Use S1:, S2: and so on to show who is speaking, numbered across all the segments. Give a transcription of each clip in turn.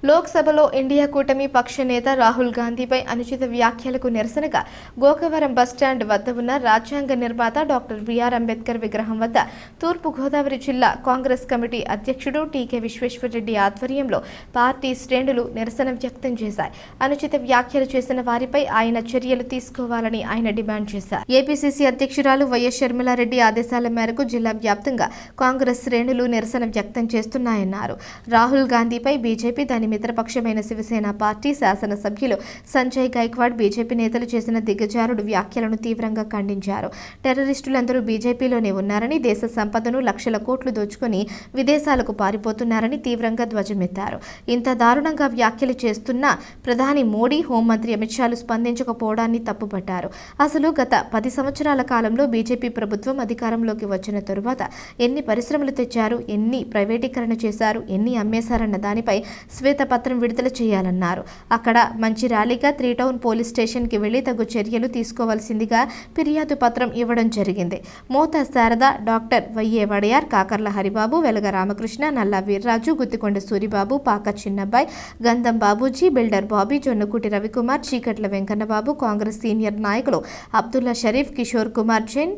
S1: లోక్సభలో ఇండియా కూటమి పక్ష నేత రాహుల్ గాంధీపై అనుచిత వ్యాఖ్యలకు నిరసనగా గోకవరం బస్టాండ్ వద్ద ఉన్న రాజ్యాంగ నిర్మాత డాక్టర్ బిఆర్ అంబేద్కర్ విగ్రహం వద్ద తూర్పు గోదావరి జిల్లా కాంగ్రెస్ కమిటీ అధ్యక్షుడు టీకే విశ్వేశ్వరరెడ్డి ఆధ్వర్యంలో పార్టీ శ్రేణులు నిరసన వ్యక్తం చేశాయి. అనుచిత వ్యాఖ్యలు చేసిన వారిపై ఆయన చర్యలు తీసుకోవాలని ఆయన డిమాండ్ చేశారు. ఏపీసీసీ అధ్యక్షురాలు వైఎస్ షర్మిలారెడ్డి ఆదేశాల మేరకు జిల్లా వ్యాప్తంగా కాంగ్రెస్ శ్రేణులు నిరసన వ్యక్తం చేస్తున్నాయన్నారు. రాహుల్ గాంధీపై బీజేపీ దాని మిత్రపక్షమైన శివసేన పార్టీ శాసనసభ్యులు సంజయ్ గైక్వాడ్ బీజేపీ నేతలు చేసిన దిగజారుడు వ్యాఖ్యలను తీవ్రంగా ఖండించారు. టెర్రరిస్టులందరూ బీజేపీలోనే ఉన్నారని, దేశ సంపదను లక్షల కోట్లు దోచుకుని విదేశాలకు పారిపోతున్నారని తీవ్రంగా ధ్వజమెత్తారు. ఇంత దారుణంగా వ్యాఖ్యలు చేస్తున్న ప్రధాని మోడీ, హోంమంత్రి అమిత్ షాలు స్పందించకపోవడాన్ని తప్పుపట్టారు. అసలు గత 10 సంవత్సరాల కాలంలో బీజేపీ ప్రభుత్వం అధికారంలోకి వచ్చిన తరువాత ఎన్ని పరిశ్రమలు తెచ్చారు, ఎన్ని ప్రైవేటీకరణ చేశారు, ఎన్ని అమ్మేశారన్న దానిపై శ్వేతపత్రం విడుదల చేయాలన్నారు. అక్కడ మంచి ర్యాలీగా 3 టౌన్ పోలీస్ స్టేషన్కి వెళ్లి తగు చర్యలు తీసుకోవాల్సిందిగా ఫిర్యాదు పత్రం ఇవ్వడం జరిగింది. మోతా శారద, డాక్టర్ వైఏ వడయార్, కాకర్ల హరిబాబు, వెలగ రామకృష్ణ, నల్లా వీర్రాజు, గుత్తికొండ సూరిబాబు, పాక చిన్నబ్బాయి, గంధం బాబూజీ, బిల్డర్ బాబీ, జొన్నకుటి రవికుమార్, చీకట్ల వెంకన్నబాబు, కాంగ్రెస్ సీనియర్ నాయకులు అబ్దుల్లా షరీఫ్, కిషోర్ కుమార్ జైన్,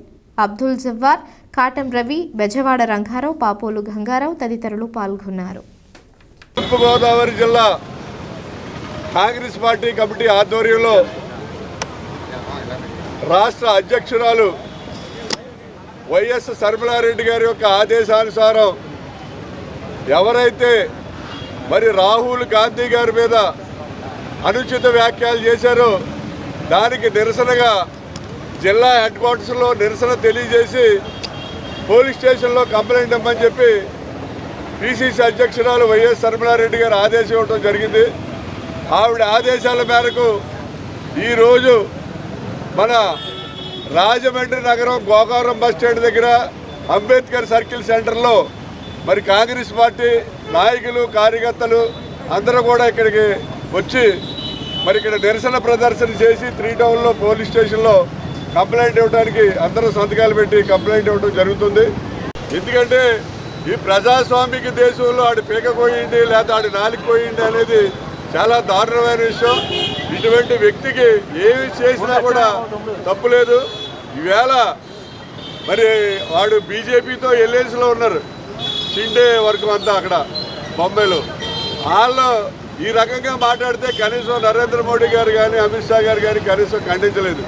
S1: అబ్దుల్ జవ్వార్, కాటం రవి, బెజవాడ రంగారావు, పాపోలు గంగారావు తదితరులు పాల్గొన్నారు.
S2: తూర్పు గోదావరి జిల్లా కాంగ్రెస్ పార్టీ కమిటీ ఆధ్వర్యంలో రాష్ట్ర అధ్యక్షురాలు వైఎస్ షర్మిలారెడ్డి గారి యొక్క ఆదేశానుసారం ఎవరైతే మరి రాహుల్ గాంధీ గారి మీద అనుచిత వ్యాఖ్యలు చేశారో దానికి నిరసనగా జిల్లా హెడ్ క్వార్టర్స్లో నిరసన తెలియజేసి పోలీస్ స్టేషన్లో కంప్లైంట్ ఇవ్వమని చెప్పి పిసిసి అధ్యక్షురాలు వైఎస్ షర్మిలారెడ్డి గారు ఆదేశం ఇవ్వడం జరిగింది. ఆవిడ ఆదేశాల మేరకు ఈరోజు మన రాజమండ్రి నగరం గోకవరం బస్ స్టాండ్ దగ్గర అంబేద్కర్ సర్కిల్ సెంటర్లో మరి కాంగ్రెస్ పార్టీ నాయకులు, కార్యకర్తలు అందరూ కూడా ఇక్కడికి వచ్చి మరి ఇక్కడ నిరసన ప్రదర్శన చేసి 3 టౌన్లో పోలీస్ స్టేషన్లో కంప్లైంట్ ఇవ్వడానికి అందరూ సంతకాలు పెట్టి కంప్లైంట్ ఇవ్వడం జరుగుతుంది. ఎందుకంటే ఈ ప్రజాస్వామిక దేశంలో ఆడి పీక పోయింది లేదా ఆడి నాలుగు పోయింది అనేది చాలా దారుణమైన విషయం. ఇటువంటి వ్యక్తికి ఏమి చేసినా కూడా తప్పులేదు. ఈవేళ మరి వాడు బీజేపీతో ఎల్ఎన్స్లో ఉన్నారు, షిండే వర్గం అంతా అక్కడ బొంబాయిలో. వాళ్ళు ఈ రకంగా మాట్లాడితే కనీసం నరేంద్ర మోడీ గారు కానీ, అమిత్ షా గారు కానీ కనీసం ఖండించలేదు.